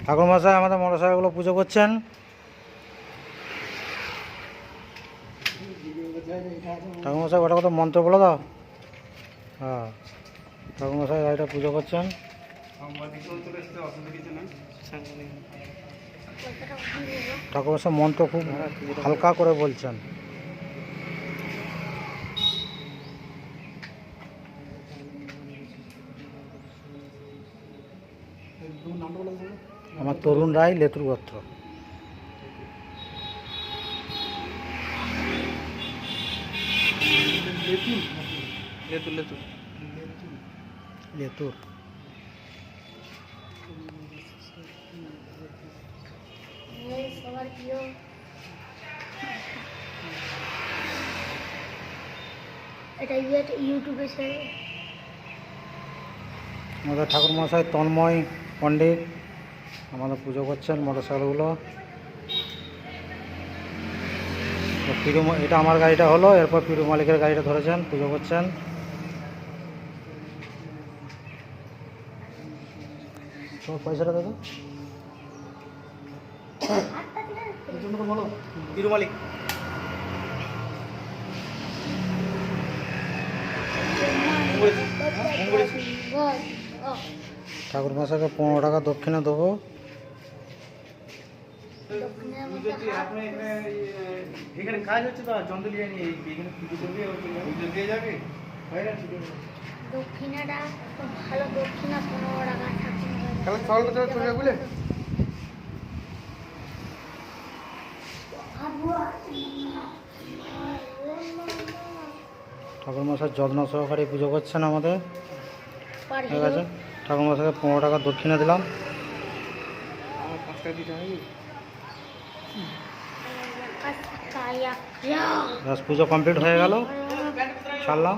ঠাকুর মশাই আমাদের মোটরসাইকেলগুলো পুজো করছেন। ঠাকুর মশাই ওটা কত মন্ত্র বলে দাও। হ্যাঁ, ঠাকুর মশাই গাড়িটা পুজো করছেন। ঠাকুর মশাই মন্ত্র খুব হালকা করে বলছেন। আমার তরুণ রায়, লেতুর গোত্র। লেতুর এটা ইউটিউবে ছেড়ে আমাদের ঠাকুর মশাই তন্ময় পণ্ডিত আমাদের পুজো করছেন মোটরসাইকেলগুলো। এটা আমার গাড়িটা হলো, এরপর পিরু মালিকের গাড়িটা ধরেছেন, পুজো করছেন। তোমার পয়সাটা দাদা বলো। পিরু মালিক ঠাকুর মশাইকে 15 টাকা দক্ষিণা দেবো। এখানে কাজ হচ্ছে তো যন্ত্র নিয়ে নিয়ে এখানে পুজো দিয়ে যাবে। দক্ষিণাটা ভালো, দক্ষিণা 15 টাকা তাহলে চলটা চলে যাবে বুঝলে। ঠাকুর মশাই যত্ন সহকারে পুজো করছেন আমাদের। ঠিক আছে, ঠাকুর মশাইকে 15 টাকা দক্ষিণা দিলাম। আমার 5 টাকা দিতে হবে। পুজো কমপ্লিট হয়ে গেল, ছাড়লাম।